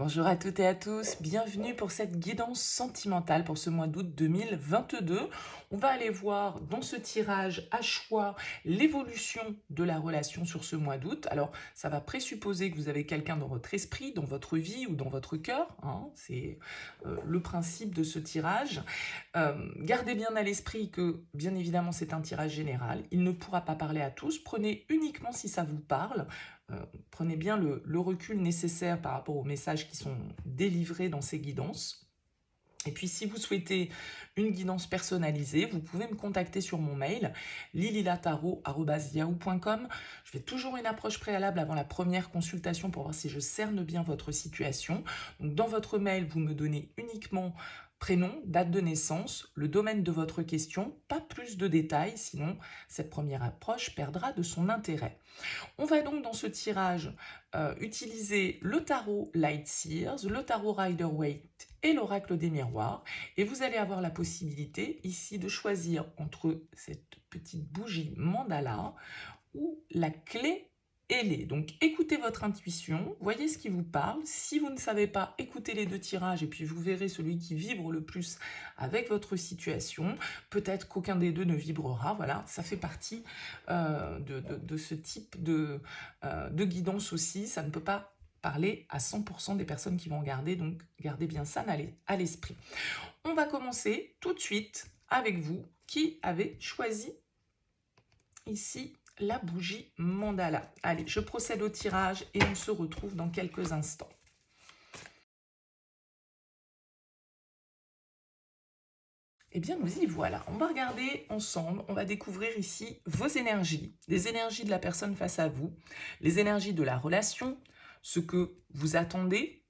Bonjour à toutes et à tous, bienvenue pour cette guidance sentimentale pour ce mois d'août 2022. On va aller voir dans ce tirage à choix l'évolution de la relation sur ce mois d'août. Alors, ça va présupposer que vous avez quelqu'un dans votre esprit, dans votre vie ou dans votre cœur. C'est le principe de ce tirage. Gardez bien à l'esprit que, bien évidemment, c'est un tirage général. Il ne pourra pas parler à tous. Prenez uniquement si ça vous parle. Prenez bien le recul nécessaire par rapport aux messages qui sont délivrés dans ces guidances. Et puis, si vous souhaitez une guidance personnalisée, vous pouvez me contacter sur mon mail lililataro@yahoo.com. Je fais toujours une approche préalable avant la première consultation pour voir si je cerne bien votre situation. Donc, dans votre mail, vous me donnez uniquement prénom, date de naissance, le domaine de votre question, pas plus de détails, sinon cette première approche perdra de son intérêt. On va donc dans ce tirage utiliser le tarot Light Seers, le tarot Rider-Waite et l'oracle des miroirs. Et vous allez avoir la possibilité ici de choisir entre cette petite bougie mandala ou la clé ailée. Donc écoutez votre intuition, voyez ce qui vous parle. Si vous ne savez pas, écoutez les deux tirages et puis vous verrez celui qui vibre le plus avec votre situation. Peut-être qu'aucun des deux ne vibrera. Voilà, ça fait partie de ce type de guidance aussi. Ça ne peut pas parler à 100% des personnes qui vont regarder, donc gardez bien ça à l'esprit. On va commencer tout de suite avec vous qui avez choisi ici la bougie mandala. Allez, je procède au tirage et on se retrouve dans quelques instants. Eh bien, nous y voilà. On va regarder ensemble, on va découvrir ici vos énergies, les énergies de la personne face à vous, les énergies de la relation, ce que vous attendez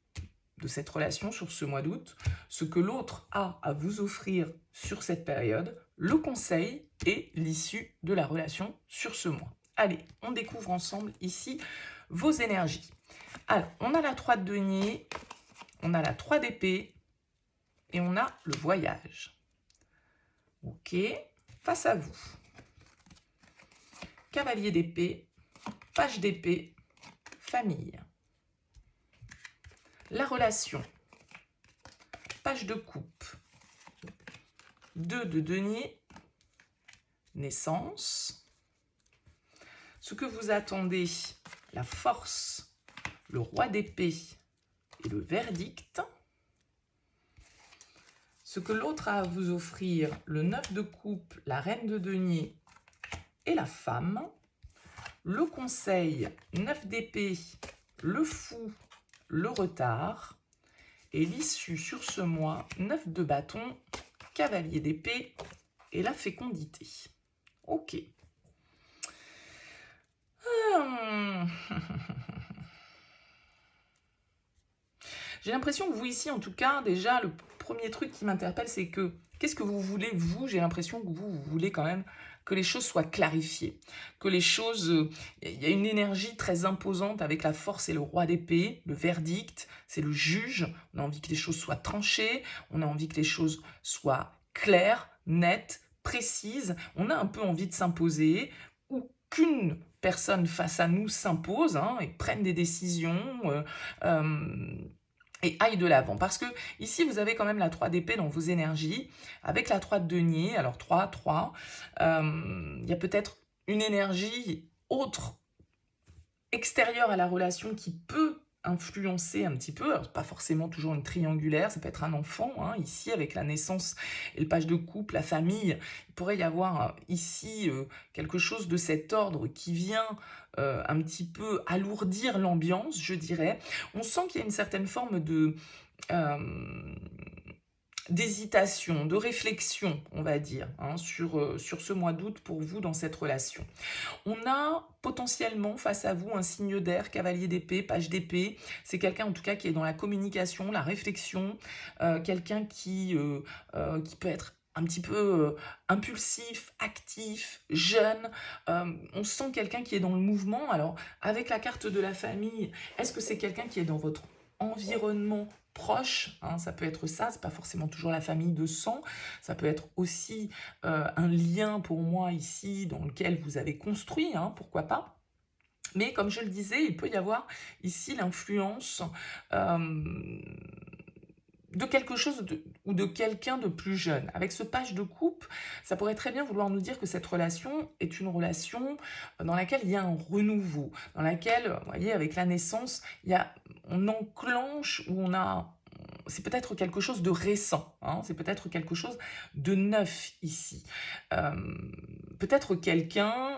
de cette relation sur ce mois d'août, ce que l'autre a à vous offrir sur cette période, le conseil et l'issue de la relation sur ce mois. Allez, on découvre ensemble ici vos énergies. Alors, on a la 3 de denier, on a la 3 d'épée et on a le voyage. Ok, face à vous. Cavalier d'épée, page d'épée, famille. La relation, page de coupe, 2 de denier, naissance. Ce que vous attendez, la force, le roi d'épée et le verdict. Ce que l'autre a à vous offrir, le 9 de coupe, la reine de denier et la femme. Le conseil, 9 d'épée, le fou, le retard. Et l'issue sur ce mois, 9 de bâton, cavalier d'épée et la fécondité. Ok. J'ai l'impression que vous ici, en tout cas, déjà, le premier truc qui m'interpelle, c'est que qu'est-ce que vous voulez, vous? J'ai l'impression que vous voulez quand même que les choses soient clarifiées, que les choses... Il y a une énergie très imposante avec la force et le roi d'épée, le verdict, c'est le juge. On a envie que les choses soient tranchées, on a envie que les choses soient claires, nettes, précises. On a un peu envie de s'imposer, ou qu'une personne face à nous s'impose et prenne des décisions... et aille de l'avant. Parce que ici, vous avez quand même la 3 d'épée dans vos énergies, avec la 3 de denier, alors 3, 3, il y a peut-être une énergie autre, extérieure à la relation qui peut influencer un petit peu, alors pas forcément toujours une triangulaire, ça peut être un enfant, ici avec la naissance et le page de couple, la famille, il pourrait y avoir ici quelque chose de cet ordre qui vient un petit peu alourdir l'ambiance, je dirais. On sent qu'il y a une certaine forme de... d'hésitation, de réflexion, on va dire, sur ce mois d'août pour vous dans cette relation. On a potentiellement face à vous un signe d'air, cavalier d'épée, page d'épée. C'est quelqu'un en tout cas qui est dans la communication, la réflexion, quelqu'un qui peut être un petit peu impulsif, actif, jeune. On sent quelqu'un qui est dans le mouvement. Alors, avec la carte de la famille, est-ce que c'est quelqu'un qui est dans votre environnement proche, ça peut être ça, c'est pas forcément toujours la famille de sang, ça peut être aussi un lien pour moi ici dans lequel vous avez construit, pourquoi pas. Mais comme je le disais, il peut y avoir ici l'influence euh, de quelque chose ou de quelqu'un de plus jeune. Avec ce page de coupe, ça pourrait très bien vouloir nous dire que cette relation est une relation dans laquelle il y a un renouveau, dans laquelle, vous voyez, avec la naissance, on enclenche ou on a... C'est peut-être quelque chose de récent, hein, c'est peut-être quelque chose de neuf ici. Euh, Peut-être quelqu'un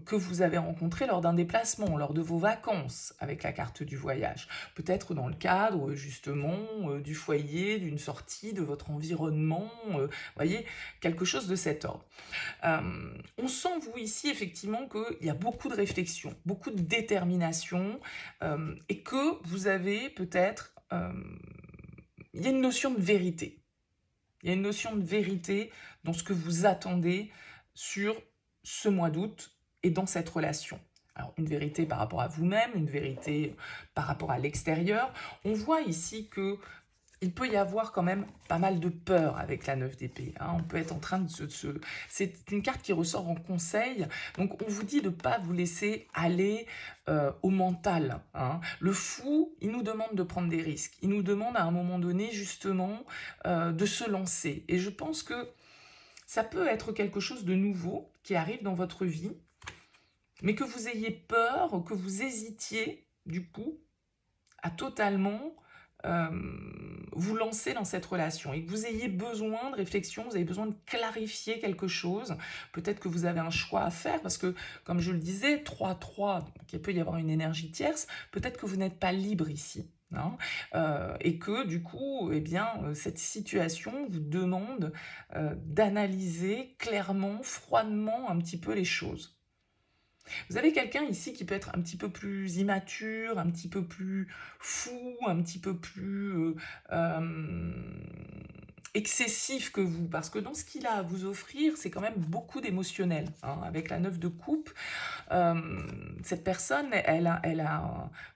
que vous avez rencontré lors d'un déplacement, lors de vos vacances avec la carte du voyage. Peut-être dans le cadre justement du foyer, d'une sortie, de votre environnement, voyez, quelque chose de cet ordre. Euh, on sent, vous, ici, effectivement, qu'il y a beaucoup de réflexion, beaucoup de détermination, et que vous avez peut-être... il y a une notion de vérité. Il y a une notion de vérité dans ce que vous attendez sur ce mois d'août et dans cette relation. Alors, une vérité par rapport à vous-même, une vérité par rapport à l'extérieur. On voit ici que il peut y avoir quand même pas mal de peur avec la 9 d'épée. Hein. On peut être en train de se... C'est une carte qui ressort en conseil. Donc, on vous dit de ne pas vous laisser aller au mental. Hein. Le fou, il nous demande de prendre des risques. Il nous demande à un moment donné, justement, de se lancer. Et je pense que ça peut être quelque chose de nouveau qui arrive dans votre vie, mais que vous ayez peur, que vous hésitiez, du coup, à totalement euh, vous lancer dans cette relation et que vous ayez besoin de réflexion, vous avez besoin de clarifier quelque chose. Peut-être que vous avez un choix à faire parce que, comme je le disais, 3-3, donc il peut y avoir une énergie tierce, peut-être que vous n'êtes pas libre ici. Hein, et que du coup, eh bien, cette situation vous demande d'analyser clairement, froidement un petit peu les choses. Vous avez quelqu'un ici qui peut être un petit peu plus immature, un petit peu plus fou, un petit peu plus excessif que vous, parce que dans ce qu'il a à vous offrir, c'est quand même beaucoup d'émotionnel. Hein. Avec la 9 de coupe, cette personne,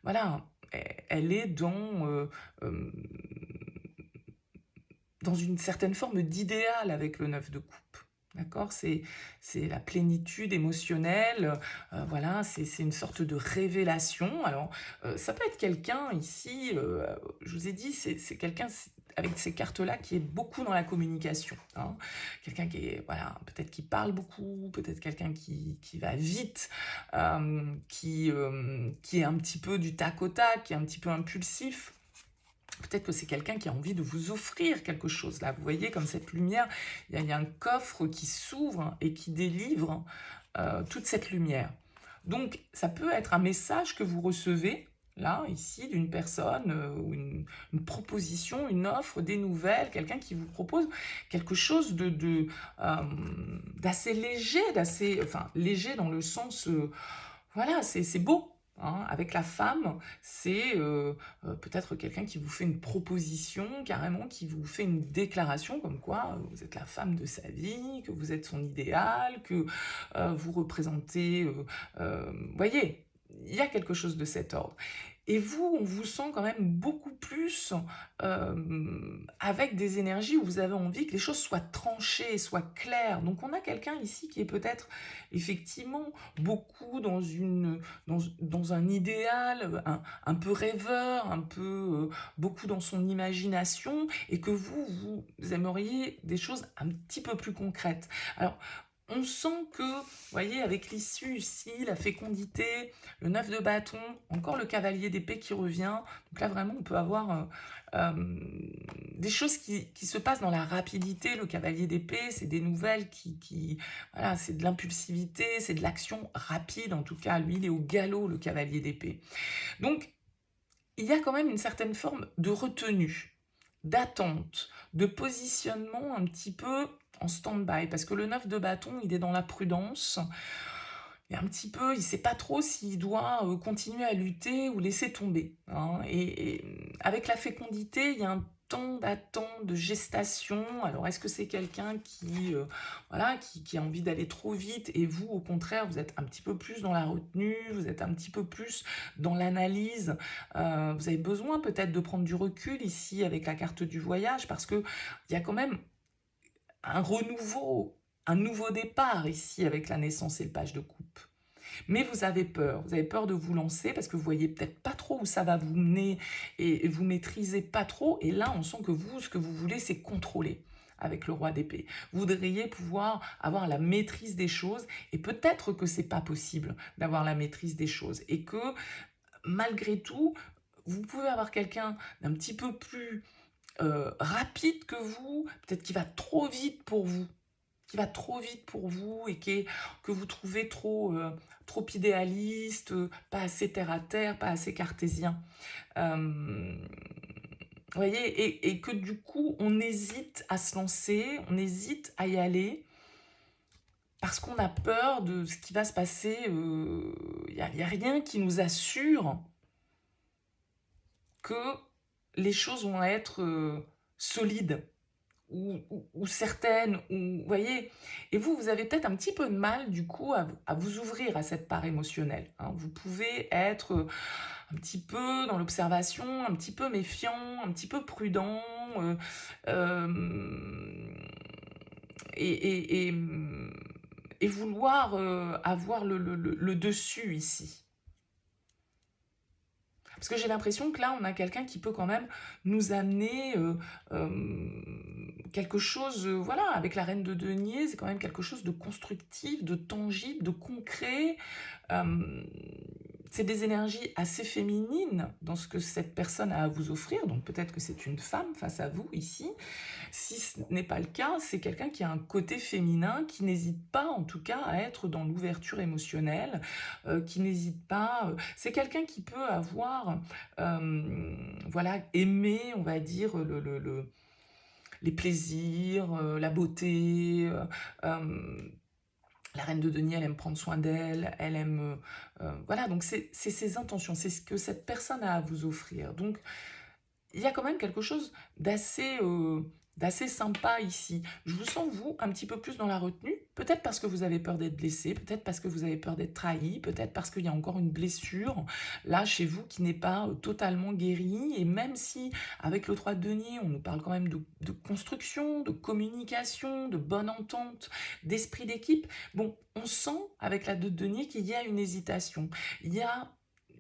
voilà, elle est euh, dans une certaine forme d'idéal avec le 9 de coupe. D'accord, c'est la plénitude émotionnelle, voilà, c'est une sorte de révélation. Alors, ça peut être quelqu'un ici, je vous ai dit, c'est quelqu'un avec ces cartes-là qui est beaucoup dans la communication. Hein. Quelqu'un qui est, voilà, peut-être qui parle beaucoup, peut-être quelqu'un qui va vite, qui est un petit peu du tac au tac, qui est un petit peu impulsif. Peut-être que c'est quelqu'un qui a envie de vous offrir quelque chose. Là, vous voyez, comme cette lumière, il y a un coffre qui s'ouvre et qui délivre toute cette lumière. Donc, ça peut être un message que vous recevez, là, ici, d'une personne, ou une proposition, une offre, des nouvelles, quelqu'un qui vous propose quelque chose d'assez léger, enfin, léger dans le sens, voilà, c'est beau. Hein. Avec la femme, c'est peut-être quelqu'un qui vous fait une proposition, carrément, qui vous fait une déclaration comme quoi vous êtes la femme de sa vie, que vous êtes son idéal, que vous représentez... voyez, il y a quelque chose de cet ordre. Et vous, on vous sent quand même beaucoup plus avec des énergies où vous avez envie que les choses soient tranchées, soient claires. Donc on a quelqu'un ici qui est peut-être effectivement beaucoup dans un idéal, un peu rêveur, un peu beaucoup dans son imagination, et que vous aimeriez des choses un petit peu plus concrètes. Alors, on sent que, vous voyez, avec l'issue ici, la fécondité, le 9 de bâton, encore le cavalier d'épée qui revient. Donc là, vraiment, on peut avoir des choses qui se passent dans la rapidité. Le cavalier d'épée, c'est des nouvelles voilà, c'est de l'impulsivité, c'est de l'action rapide. En tout cas, lui, il est au galop, le cavalier d'épée. Donc, il y a quand même une certaine forme de retenue, d'attente, de positionnement un petit peu en stand-by, parce que le 9 de bâton, il est dans la prudence, et un petit peu, il ne sait pas trop s'il doit continuer à lutter ou laisser tomber. Hein. Et avec la fécondité, il y a un temps d'attente, de gestation. Alors, est-ce que c'est quelqu'un voilà, qui a envie d'aller trop vite, et vous, au contraire, vous êtes un petit peu plus dans la retenue, vous êtes un petit peu plus dans l'analyse. Vous avez besoin peut-être de prendre du recul ici avec la carte du voyage, parce qu'il y a quand même un renouveau, un nouveau départ ici avec la naissance et le page de coupe. Mais vous avez peur de vous lancer parce que vous voyez peut-être pas trop où ça va vous mener et vous maîtrisez pas trop. Et là, on sent que vous, ce que vous voulez, c'est contrôler avec le roi d'épée. Vous voudriez pouvoir avoir la maîtrise des choses et peut-être que c'est pas possible d'avoir la maîtrise des choses et que malgré tout, vous pouvez avoir quelqu'un d'un petit peu plus rapide que vous, peut-être qui va trop vite pour vous, et que vous trouvez trop idéaliste, pas assez terre à terre, pas assez cartésien. Vous voyez, et que du coup, on hésite à se lancer, on hésite à y aller, parce qu'on a peur de ce qui va se passer. Il n'y a rien qui nous assure que les choses vont être solides ou certaines, ou vous voyez. Et vous avez peut-être un petit peu de mal du coup à vous ouvrir à cette part émotionnelle, hein. Vous pouvez être un petit peu dans l'observation, un petit peu méfiant, un petit peu prudent, euh, euh, et, et, et, et vouloir avoir le dessus ici. Parce que j'ai l'impression que là, on a quelqu'un qui peut quand même nous amener quelque chose, voilà, avec la reine de denier, c'est quand même quelque chose de constructif, de tangible, de concret. Euh, c'est des énergies assez féminines dans ce que cette personne a à vous offrir, donc peut-être que c'est une femme face à vous ici. Si ce n'est pas le cas, c'est quelqu'un qui a un côté féminin, qui n'hésite pas en tout cas à être dans l'ouverture émotionnelle, qui n'hésite pas. C'est quelqu'un qui peut avoir, voilà, aimé, on va dire, les plaisirs, la beauté. La reine de denier, elle aime prendre soin d'elle, elle aime... voilà, donc c'est ses intentions, c'est ce que cette personne a à vous offrir. Donc, il y a quand même quelque chose d'assez sympa ici. Je vous sens, vous, un petit peu plus dans la retenue, peut-être parce que vous avez peur d'être blessé, peut-être parce que vous avez peur d'être trahi, peut-être parce qu'il y a encore une blessure, là, chez vous, qui n'est pas totalement guérie, et même si, avec le 3 de denier, on nous parle quand même de construction, de communication, de bonne entente, d'esprit d'équipe, bon, on sent, avec la 2 de denier, qu'il y a une hésitation, il y a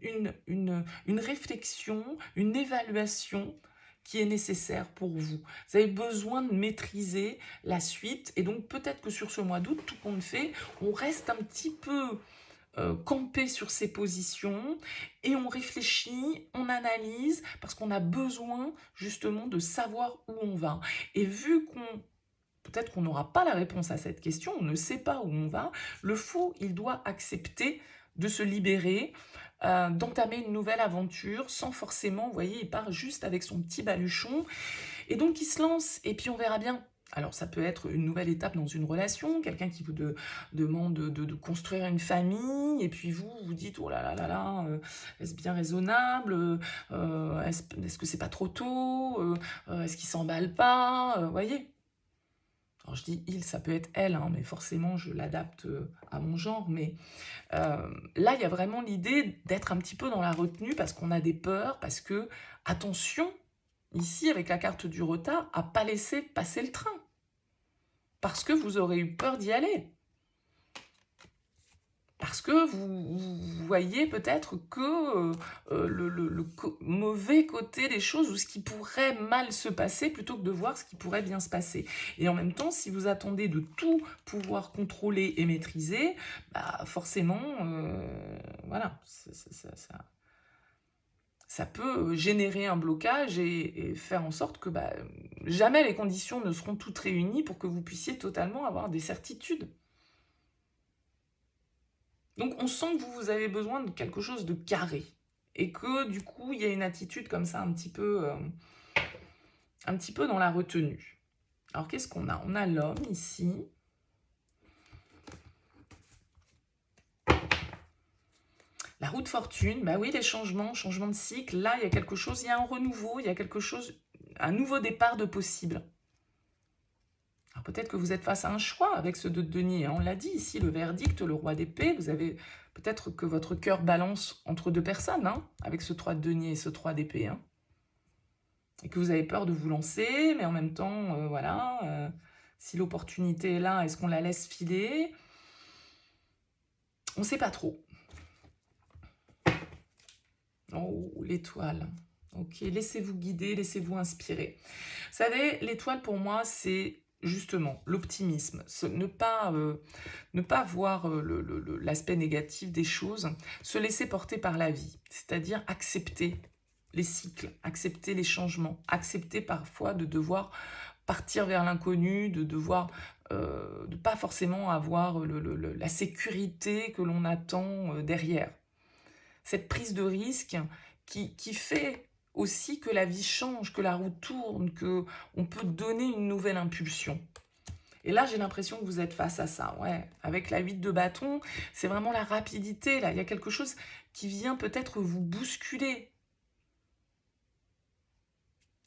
une réflexion, une évaluation qui est nécessaire pour vous. Vous avez besoin de maîtriser la suite et donc peut-être que sur ce mois d'août, tout compte fait, on reste un petit peu campé sur ses positions et on réfléchit, on analyse parce qu'on a besoin justement de savoir où on va. Et vu qu'on peut-être qu'on n'aura pas la réponse à cette question, on ne sait pas où on va, le fou, il doit accepter de se libérer, d'entamer une nouvelle aventure sans forcément, vous voyez, il part juste avec son petit baluchon et donc il se lance et puis on verra bien. Alors ça peut être une nouvelle étape dans une relation, quelqu'un qui vous demande de construire une famille et puis vous dites oh là là là là, est-ce bien raisonnable, est-ce que c'est pas trop tôt, est-ce qu'il s'emballe pas, vous voyez. Alors je dis il, ça peut être elle, hein, mais forcément je l'adapte à mon genre, mais là, il y a vraiment l'idée d'être un petit peu dans la retenue parce qu'on a des peurs, parce que, attention, ici, avec la carte du retard, à pas laisser passer le train. Parce que vous aurez eu peur d'y aller. Parce que vous voyez peut-être que mauvais côté des choses ou ce qui pourrait mal se passer plutôt que de voir ce qui pourrait bien se passer. Et en même temps, si vous attendez de tout pouvoir contrôler et maîtriser, bah forcément, voilà, ça peut générer un blocage et faire en sorte que bah, jamais les conditions ne seront toutes réunies pour que vous puissiez totalement avoir des certitudes. Donc on sent que vous avez besoin de quelque chose de carré. Et que du coup, il y a une attitude comme ça un petit peu dans la retenue. Alors qu'est-ce qu'on a? On a l'homme ici. La roue de fortune, bah oui, les changements, changement de cycle. Là, il y a quelque chose, il y a un renouveau, il y a quelque chose, un nouveau départ de possible. Alors peut-être que vous êtes face à un choix avec ce 2 de denier. On l'a dit ici, le verdict, le roi d'épée. Vous avez peut-être que votre cœur balance entre deux personnes, hein, avec ce 3 de denier et ce 3 d'épée. Hein. Et que vous avez peur de vous lancer, mais en même temps, voilà, si l'opportunité est là, est-ce qu'on la laisse filer? On ne sait pas trop. Oh, l'étoile. Ok, laissez-vous guider, laissez-vous inspirer. Vous savez, l'étoile pour moi, c'est justement l'optimisme. Ne pas voir l'aspect négatif des choses, se laisser porter par la vie. C'est-à-dire accepter les cycles, accepter les changements, accepter parfois de devoir partir vers l'inconnu, de devoir de pas forcément avoir la sécurité que l'on attend derrière. Cette prise de risque qui fait aussi que la vie change, que la roue tourne, que on peut donner une nouvelle impulsion. Et là, j'ai l'impression que vous êtes face à ça. Ouais, avec la 8 de bâton, c'est vraiment la rapidité. Là, il y a quelque chose qui vient peut-être vous bousculer.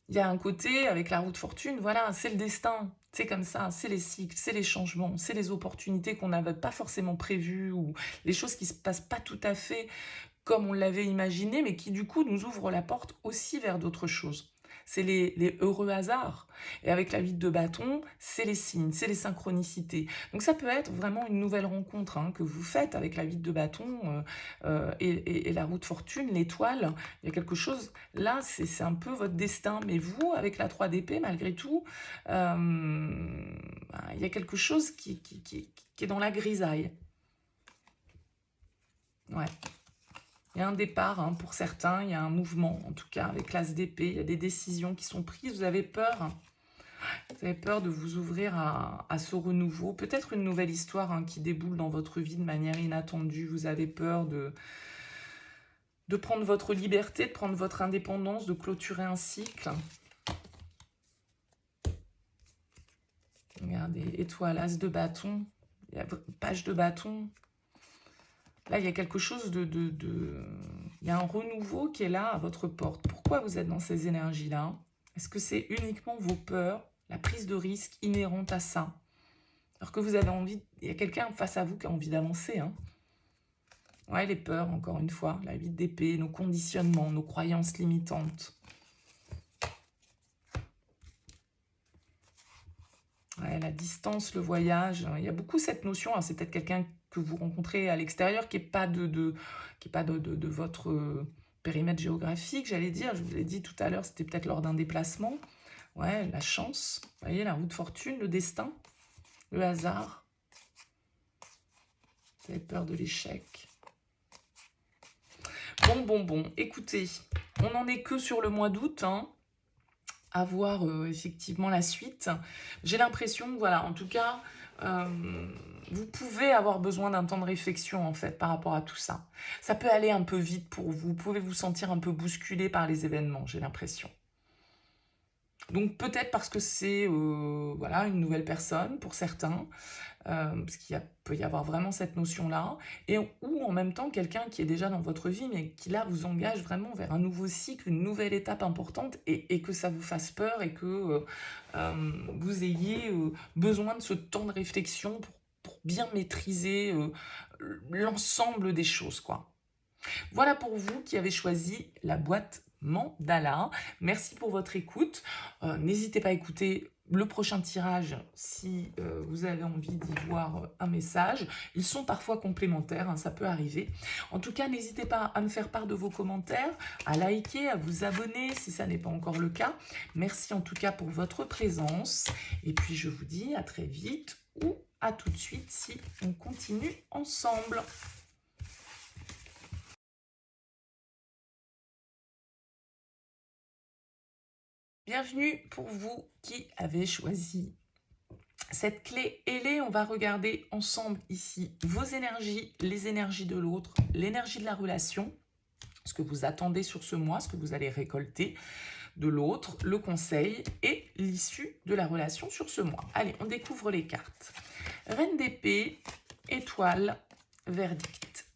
Il y a un côté, avec la roue de fortune, voilà, c'est le destin. C'est comme ça, c'est les cycles, c'est les changements, c'est les opportunités qu'on n'avait pas forcément prévues ou les choses qui ne se passent pas tout à fait comme on l'avait imaginé, mais qui du coup nous ouvrent la porte aussi vers d'autres choses. C'est les heureux hasards. Et avec la 8 de bâton, c'est les signes, c'est les synchronicités. Donc ça peut être vraiment une nouvelle rencontre hein, que vous faites avec la 8 de bâton et la roue de fortune, l'étoile. Il y a quelque chose, là, c'est un peu votre destin. Mais vous, avec la 3 d'épée, malgré tout, il y a quelque chose qui est dans la grisaille. Ouais. Il y a un départ hein, pour certains, il y a un mouvement, en tout cas, avec l'as d'épée. Il y a des décisions qui sont prises. Vous avez peur. Vous avez peur de vous ouvrir à ce renouveau. Peut-être une nouvelle histoire hein, qui déboule dans votre vie de manière inattendue. Vous avez peur de prendre votre liberté, de prendre votre indépendance, de clôturer un cycle. Regardez, étoile, as de bâton, il y a page de bâton. Là, il y a quelque chose il y a un renouveau qui est là à votre porte. Pourquoi vous êtes dans ces énergies-là? Est-ce que c'est uniquement vos peurs, la prise de risque inhérente à ça? Alors que vous avez envie... Il y a quelqu'un face à vous qui a envie d'avancer. Hein. Ouais, les peurs, encore une fois. La 8 d'épée, nos conditionnements, nos croyances limitantes. Ouais, la distance, le voyage. Il y a beaucoup cette notion. C'est peut-être quelqu'un que vous rencontrez à l'extérieur qui n'est pas de votre périmètre géographique, j'allais dire. Je vous l'ai dit tout à l'heure, c'était peut-être lors d'un déplacement. Ouais, la chance. Vous voyez, la roue de fortune, le destin, le hasard. Vous avez peur de l'échec. Bon. Écoutez, on n'en est que sur le mois d'août, hein. À voir effectivement la suite. J'ai l'impression, voilà, en tout cas, vous pouvez avoir besoin d'un temps de réflexion, en fait, par rapport à tout ça. Ça peut aller un peu vite pour vous. Vous pouvez vous sentir un peu bousculé par les événements, j'ai l'impression. Donc peut-être parce que c'est voilà, une nouvelle personne pour certains, parce qu'il peut y avoir vraiment cette notion-là, ou en même temps quelqu'un qui est déjà dans votre vie, mais qui là vous engage vraiment vers un nouveau cycle, une nouvelle étape importante, et que ça vous fasse peur, et que vous ayez besoin de ce temps de réflexion pour bien maîtriser l'ensemble des choses, quoi. Voilà pour vous qui avez choisi la boîte Mandala. Merci pour votre écoute. N'hésitez pas à écouter le prochain tirage si vous avez envie d'y voir un message. Ils sont parfois complémentaires, hein, ça peut arriver. En tout cas, n'hésitez pas à me faire part de vos commentaires, à liker, à vous abonner si ça n'est pas encore le cas. Merci en tout cas pour votre présence. Et puis je vous dis à très vite ou à tout de suite si on continue ensemble. Bienvenue pour vous qui avez choisi cette clé ailée. On va regarder ensemble ici vos énergies, les énergies de l'autre, l'énergie de la relation, ce que vous attendez sur ce mois, ce que vous allez récolter de l'autre, le conseil et l'issue de la relation sur ce mois. Allez, on découvre les cartes. Reine d'épée, étoile, verdict.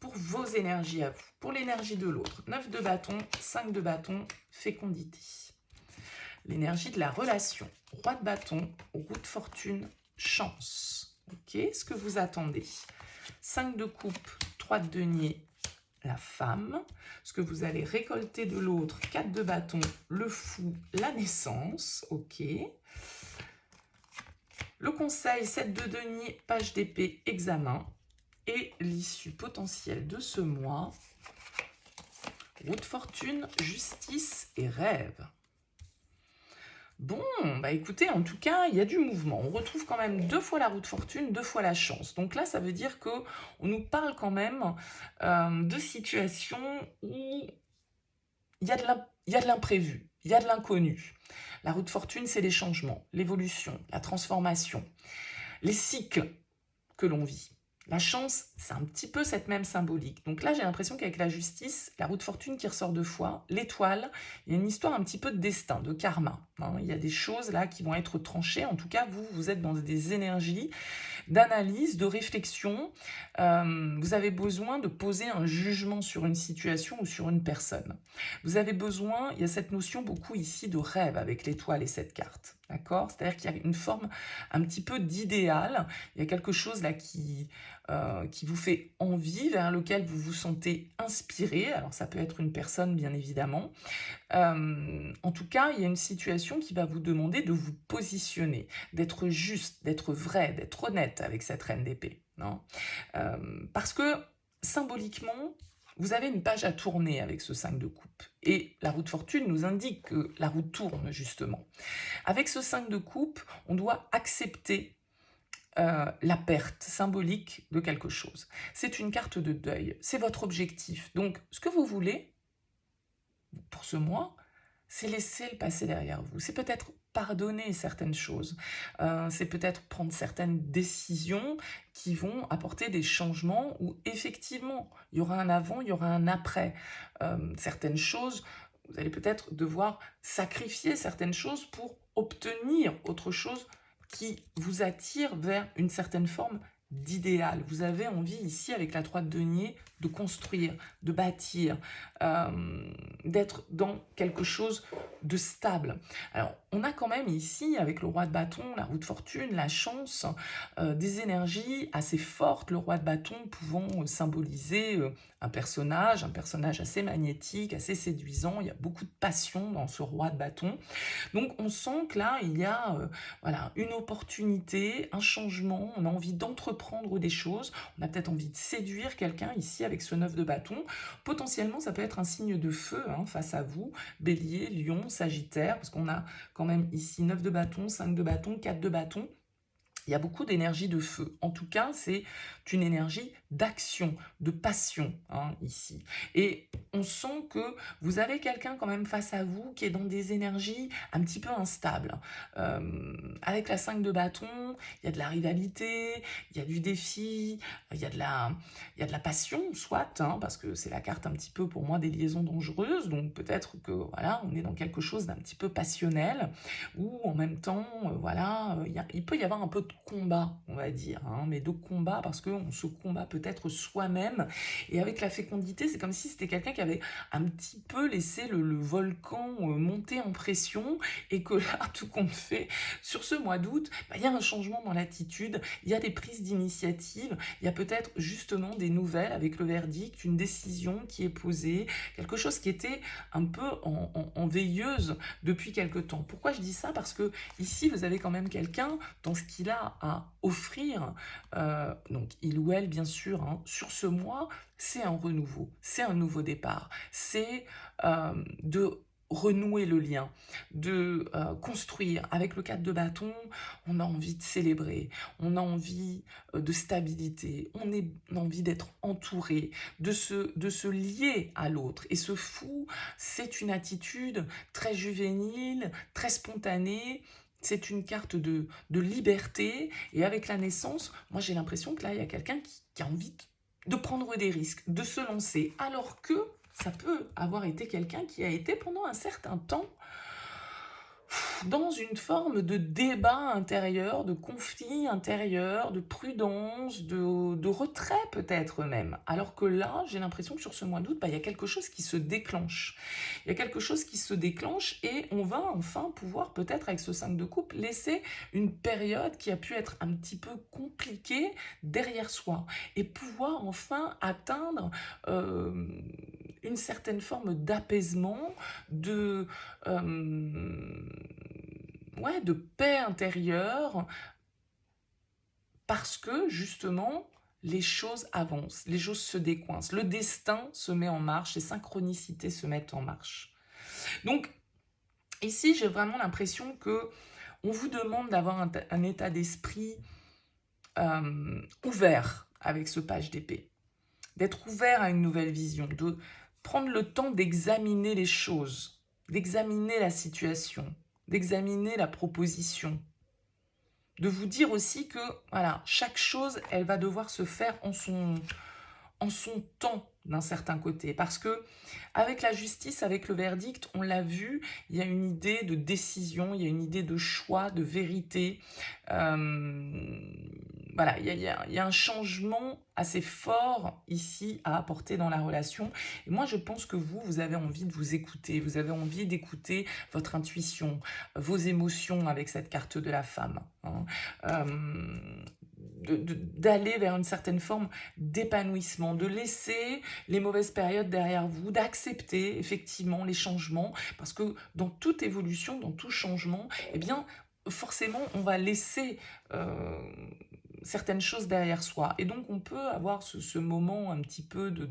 Pour vos énergies à vous, pour l'énergie de l'autre. 9 de bâton, 5 de bâton, fécondité. L'énergie de la relation. Roi de bâton, roue de fortune, chance. Ok, ce que vous attendez. 5 de coupe, 3 de denier, la femme. Ce que vous allez récolter de l'autre. 4 de bâton, le fou, la naissance. Ok. Le conseil, 7 de denier, page d'épée, examen. Et l'issue potentielle de ce mois, roue de fortune, justice et rêve. Bon, bah écoutez, en tout cas, il y a du mouvement. On retrouve quand même 2 fois la roue de fortune, 2 fois la chance. Donc là, ça veut dire qu'on nous parle quand même de situations où il y a de l'imprévu, il y a de l'inconnu. La roue de fortune, c'est les changements, l'évolution, la transformation, les cycles que l'on vit. La chance, c'est un petit peu cette même symbolique. Donc là, j'ai l'impression qu'avec la justice, la roue de fortune qui ressort 2 fois, l'étoile, il y a une histoire un petit peu de destin, de karma. Hein. Il y a des choses là qui vont être tranchées. En tout cas, vous êtes dans des énergies d'analyse, de réflexion. Vous avez besoin de poser un jugement sur une situation ou sur une personne. Vous avez besoin, il y a cette notion beaucoup ici de rêve avec l'étoile et cette carte. D'accord? C'est-à-dire qu'il y a une forme un petit peu d'idéal. Il y a quelque chose là qui vous fait envie, vers lequel vous vous sentez inspiré. Alors ça peut être une personne, bien évidemment. En tout cas, il y a une situation qui va vous demander de vous positionner, d'être juste, d'être vrai, d'être honnête avec cette reine d'épée. Non. Parce que symboliquement, vous avez une page à tourner avec ce 5 de coupe. Et la roue de fortune nous indique que la roue tourne, justement. Avec ce 5 de coupe, on doit accepter la perte symbolique de quelque chose. C'est une carte de deuil, c'est votre objectif. Donc, ce que vous voulez, pour ce mois, c'est laisser le passé derrière vous. C'est peut-être pardonner certaines choses. C'est peut-être prendre certaines décisions qui vont apporter des changements où effectivement, il y aura un avant, il y aura un après. Certaines choses, vous allez peut-être devoir sacrifier certaines choses pour obtenir autre chose qui vous attire vers une certaine forme d'idéal. Vous avez envie ici, avec la 3 de denier, de construire, de bâtir, d'être dans quelque chose de stable. Alors, on a quand même ici, avec le roi de bâton, la roue de fortune, la chance, des énergies assez fortes, le roi de bâton pouvant symboliser un personnage assez magnétique, assez séduisant. Il y a beaucoup de passion dans ce roi de bâton. Donc on sent que là, il y a voilà, une opportunité, un changement, on a envie d'entreprendre des choses, on a peut-être envie de séduire quelqu'un ici avec ce 9 de bâton. Potentiellement, ça peut être un signe de feu face à vous, bélier, lion, sagittaire, parce qu'on a quand même ici 9 de bâton, 5 de bâton, 4 de bâton. Il y a beaucoup d'énergie de feu. En tout cas, c'est une énergie d'action, de passion, ici. Et on sent que vous avez quelqu'un quand même face à vous qui est dans des énergies un petit peu instables. Avec la 5 de bâton, il y a de la rivalité, il y a du défi, il y a de la passion, soit, parce que c'est la carte un petit peu pour moi des liaisons dangereuses, donc peut-être que voilà, on est dans quelque chose d'un petit peu passionnel, ou en même temps, voilà, il peut y avoir un peu de combat, on va dire, mais de combat parce qu'on se combat peut-être soi-même. Et avec la fécondité, c'est comme si c'était quelqu'un qui avait un petit peu laissé le volcan monter en pression et que là, tout compte fait, sur ce mois d'août, il y a un changement dans l'attitude, il y a des prises d'initiative, il y a peut-être justement des nouvelles avec le verdict, une décision qui est posée, quelque chose qui était un peu en veilleuse depuis quelque temps. Pourquoi je dis ça? Parce que ici, vous avez quand même quelqu'un dans ce qu'il a à offrir, donc il ou elle, bien sûr, sur ce mois, c'est un renouveau, c'est un nouveau départ, c'est de renouer le lien, de construire. Avec le 4 de bâton, on a envie de célébrer, on a envie de stabilité, on a envie d'être entouré, de se lier à l'autre. Et ce fou, c'est une attitude très juvénile, très spontanée. C'est une carte de liberté. Et avec la naissance, moi j'ai l'impression que là, il y a quelqu'un qui a envie de prendre des risques, de se lancer. Alors que ça peut avoir été quelqu'un qui a été pendant un certain temps dans une forme de débat intérieur, de conflit intérieur, de prudence, de retrait peut-être même. Alors que là, j'ai l'impression que sur ce mois d'août, il y a quelque chose qui se déclenche. Il y a quelque chose qui se déclenche et on va enfin pouvoir peut-être avec ce 5 de coupe laisser une période qui a pu être un petit peu compliquée derrière soi et pouvoir enfin atteindre une certaine forme d'apaisement, euh, ouais, de paix intérieure, parce que justement, les choses avancent, les choses se décoincent, le destin se met en marche, les synchronicités se mettent en marche. Donc, ici, j'ai vraiment l'impression que on vous demande d'avoir un état d'esprit ouvert avec ce page d'épée, d'être ouvert à une nouvelle vision, de prendre le temps d'examiner les choses, d'examiner la situation, d'examiner la proposition, de vous dire aussi que voilà, chaque chose, elle va devoir se faire en son temps d'un certain côté. Parce que avec la justice, avec le verdict, on l'a vu, il y a une idée de décision, il y a une idée de choix, de vérité. Voilà, il y a un changement assez fort ici à apporter dans la relation. Et moi, je pense que vous avez envie de vous écouter, vous avez envie d'écouter votre intuition, vos émotions avec cette carte de la femme. Hein. D'aller vers une certaine forme d'épanouissement, de laisser les mauvaises périodes derrière vous, d'accepter effectivement les changements, parce que dans toute évolution, dans tout changement, eh bien, forcément, on va laisser certaines choses derrière soi. Et donc, on peut avoir ce moment un petit peu de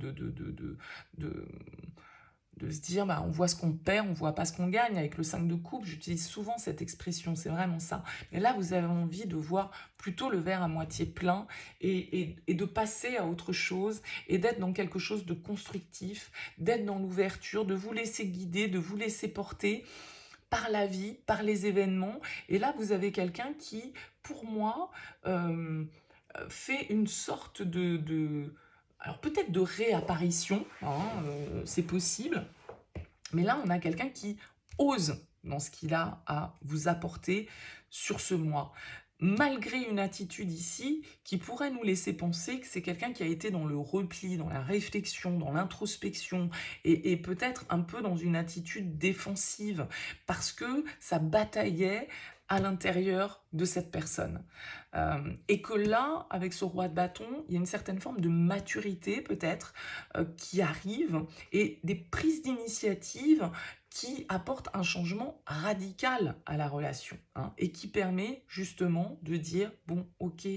de se dire, bah, on voit ce qu'on perd, on voit pas ce qu'on gagne. Avec le 5 de coupe, j'utilise souvent cette expression, c'est vraiment ça. Mais là, vous avez envie de voir plutôt le verre à moitié plein et de passer à autre chose et d'être dans quelque chose de constructif, d'être dans l'ouverture, de vous laisser guider, de vous laisser porter par la vie, par les événements. Et là, vous avez quelqu'un qui, pour moi, fait une sorte alors peut-être de réapparition, hein, c'est possible, mais là, on a quelqu'un qui ose dans ce qu'il a à vous apporter sur ce mois. Malgré une attitude ici qui pourrait nous laisser penser que c'est quelqu'un qui a été dans le repli, dans la réflexion, dans l'introspection et peut-être un peu dans une attitude défensive parce que ça bataillait à l'intérieur de cette personne. Et que là, avec ce roi de bâton, il y a une certaine forme de maturité peut-être qui arrive et des prises d'initiative qui apportent un changement radical à la relation hein, et qui permet justement de dire, bon, ok,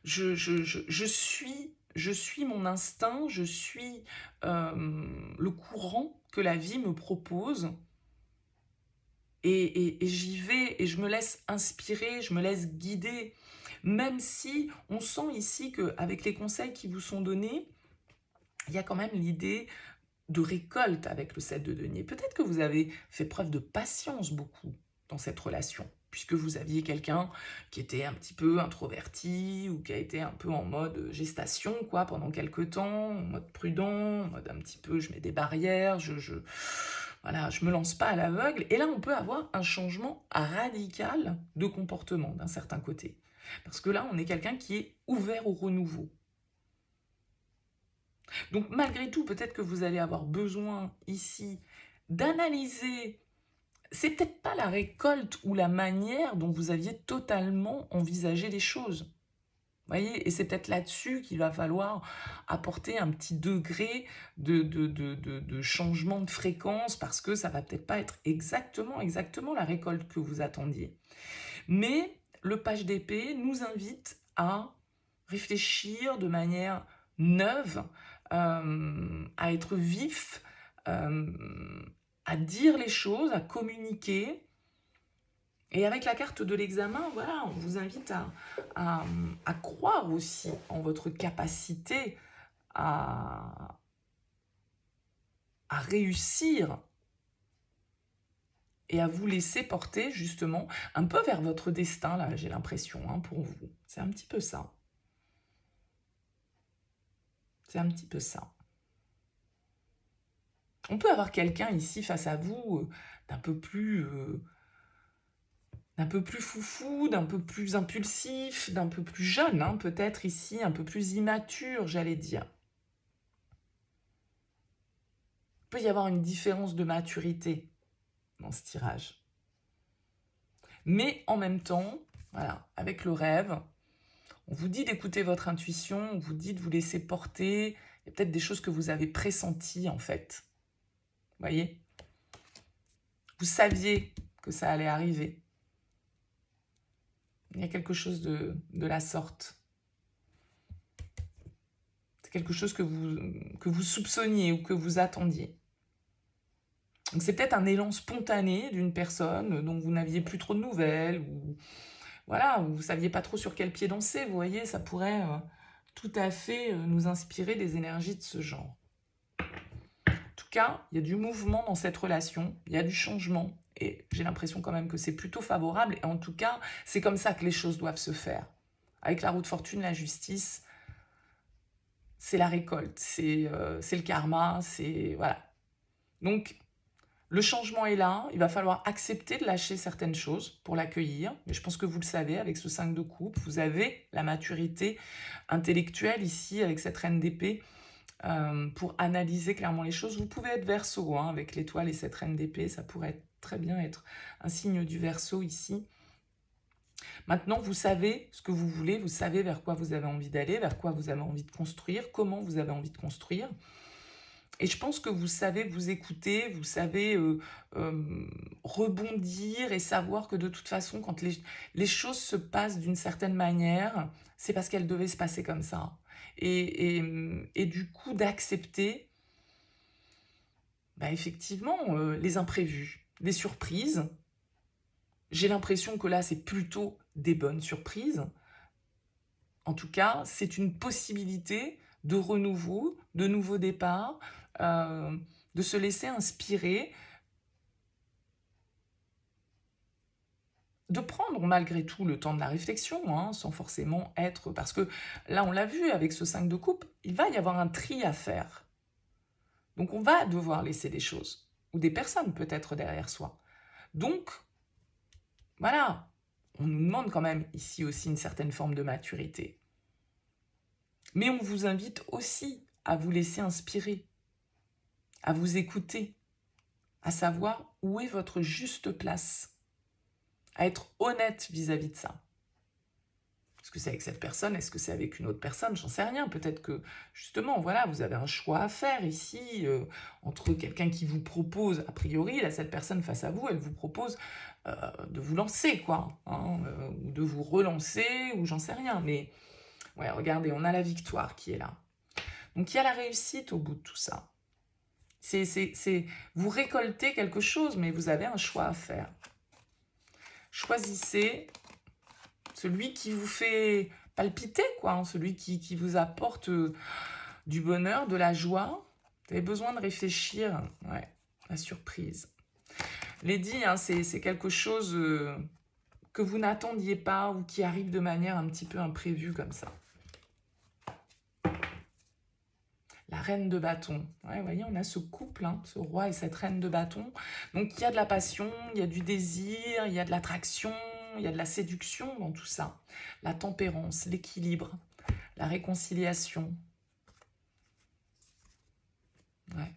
je suis mon instinct, je suis le courant que la vie me propose et j'y vais et je me laisse inspirer, je me laisse guider. Même si on sent ici qu'avec les conseils qui vous sont donnés, il y a quand même l'idée de récolte avec le 7 de denier. Peut-être que vous avez fait preuve de patience beaucoup dans cette relation, puisque vous aviez quelqu'un qui était un petit peu introverti ou qui a été un peu en mode gestation quoi pendant quelques temps, en mode prudent, en mode un petit peu je mets des barrières, voilà, je me lance pas à l'aveugle. Et là, on peut avoir un changement radical de comportement d'un certain côté. Parce que là, on est quelqu'un qui est ouvert au renouveau. Donc malgré tout, peut-être que vous allez avoir besoin ici d'analyser, c'est peut-être pas la récolte ou la manière dont vous aviez totalement envisagé les choses. Voyez, et c'est peut-être là-dessus qu'il va falloir apporter un petit degré de changement de fréquence parce que ça va peut-être pas être exactement la récolte que vous attendiez. Mais le page d'épée nous invite à réfléchir de manière neuve, à être vif, à dire les choses, à communiquer. Et avec la carte de l'examen, voilà, on vous invite à croire aussi en votre capacité à, à réussir et à vous laisser porter justement un peu vers votre destin, là, j'ai l'impression, hein, pour vous. C'est un petit peu ça. C'est un petit peu ça. On peut avoir quelqu'un ici face à vous d'un peu plus foufou, d'un peu plus impulsif, d'un peu plus jeune, hein, peut-être ici, un peu plus immature, j'allais dire. Il peut y avoir une différence de maturité dans ce tirage. Mais en même temps, voilà, avec le rêve, on vous dit d'écouter votre intuition, on vous dit de vous laisser porter. Il y a peut-être des choses que vous avez pressenties, en fait. Vous voyez ? Vous saviez que ça allait arriver. Il y a quelque chose de la sorte. quelque chose que vous soupçonniez ou que vous attendiez. Donc c'est peut-être un élan spontané d'une personne dont vous n'aviez plus trop de nouvelles, ou voilà, ou vous saviez pas trop sur quel pied danser, vous voyez, ça pourrait tout à fait nous inspirer des énergies de ce genre. En tout cas, il y a du mouvement dans cette relation, il y a du changement, et j'ai l'impression quand même que c'est plutôt favorable, et en tout cas, c'est comme ça que les choses doivent se faire. Avec la roue de fortune, la justice, c'est la récolte, c'est le karma, c'est... Voilà. Donc, le changement est là, il va falloir accepter de lâcher certaines choses pour l'accueillir, mais je pense que vous le savez, avec ce 5 de coupe, vous avez la maturité intellectuelle ici, avec cette reine d'épée, pour analyser clairement les choses. Vous pouvez être Verseau, hein, avec l'étoile et cette reine d'épée, ça pourrait très bien être un signe du Verseau ici. Maintenant, vous savez ce que vous voulez, vous savez vers quoi vous avez envie d'aller, vers quoi vous avez envie de construire, comment vous avez envie de construire. Et je pense que vous savez vous écouter, vous savez rebondir et savoir que de toute façon, quand les choses se passent d'une certaine manière, c'est parce qu'elles devaient se passer comme ça. Et du coup, d'accepter, bah, effectivement, les imprévus, les surprises. J'ai l'impression que là, c'est plutôt des bonnes surprises. En tout cas, c'est une possibilité de renouveau, de nouveau départ, de se laisser inspirer, de prendre malgré tout le temps de la réflexion, hein, sans forcément être... Parce que là, on l'a vu avec ce 5 de coupe, il va y avoir un tri à faire. Donc on va devoir laisser des choses, ou des personnes peut-être derrière soi. Donc, voilà, on nous demande quand même ici aussi une certaine forme de maturité. Mais on vous invite aussi à vous laisser inspirer, à vous écouter, à savoir où est votre juste place, à être honnête vis-à-vis de ça. Est-ce que c'est avec cette personne? Est-ce que c'est avec une autre personne? J'en sais rien. Peut-être que, justement, voilà, vous avez un choix à faire ici, entre quelqu'un qui vous propose, a priori, là, cette personne face à vous, elle vous propose de vous lancer, quoi, hein, ou de vous relancer, ou j'en sais rien. Mais, ouais, regardez, on a la victoire qui est là. Donc, il y a la réussite au bout de tout ça. Vous récoltez quelque chose, mais vous avez un choix à faire. Choisissez celui qui vous fait palpiter, quoi, hein, celui qui vous apporte du bonheur, de la joie. Vous avez besoin de réfléchir. Ouais, la surprise. Lady, hein, c'est quelque chose que vous n'attendiez pas ou qui arrive de manière un petit peu imprévue comme ça. La reine de bâton. Ouais, vous voyez, on a ce couple, hein, ce roi et cette reine de bâton. Donc, il y a de la passion, il y a du désir, il y a de l'attraction, il y a de la séduction dans tout ça. La tempérance, l'équilibre, la réconciliation. Ouais.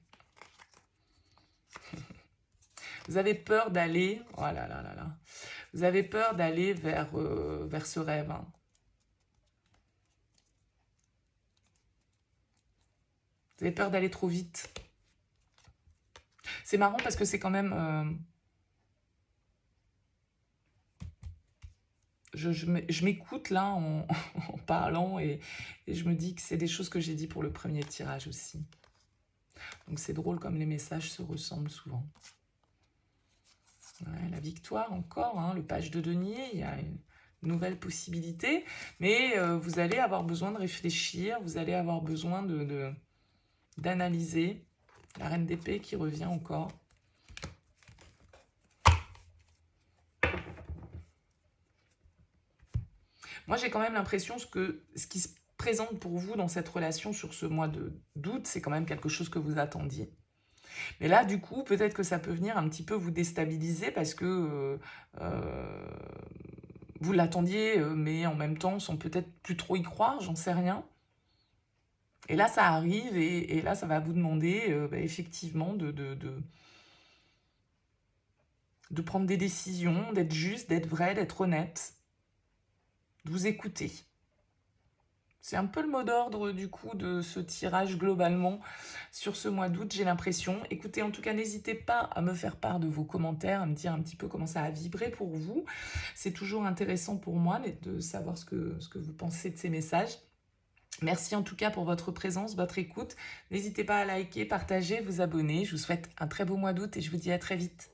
Vous avez peur d'aller... Oh là là là là. Vous avez peur d'aller vers ce rêve, hein. Vous avez peur d'aller trop vite. C'est marrant parce que c'est quand même... je m'écoute là en, en parlant et je me dis que c'est des choses que j'ai dit pour le premier tirage aussi. Donc c'est drôle comme les messages se ressemblent souvent. Ouais, la victoire encore, hein, le page de denier, il y a une nouvelle possibilité, mais vous allez avoir besoin de réfléchir, vous allez avoir besoin d'analyser. La reine d'épée qui revient encore. Moi, j'ai quand même l'impression que ce qui se présente pour vous dans cette relation sur ce mois d'août, c'est quand même quelque chose que vous attendiez. Mais là, du coup, peut-être que ça peut venir un petit peu vous déstabiliser parce que vous l'attendiez, mais en même temps, sans peut-être plus trop y croire, j'en sais rien. Et là, ça arrive et là, ça va vous demander effectivement de prendre des décisions, d'être juste, d'être vrai, d'être honnête, de vous écouter. C'est un peu le mot d'ordre du coup de ce tirage globalement sur ce mois d'août, j'ai l'impression. Écoutez, en tout cas, n'hésitez pas à me faire part de vos commentaires, à me dire un petit peu comment ça a vibré pour vous. C'est toujours intéressant pour moi de savoir ce que vous pensez de ces messages. Merci en tout cas pour votre présence, votre écoute. N'hésitez pas à liker, partager, vous abonner. Je vous souhaite un très beau mois d'août et je vous dis à très vite.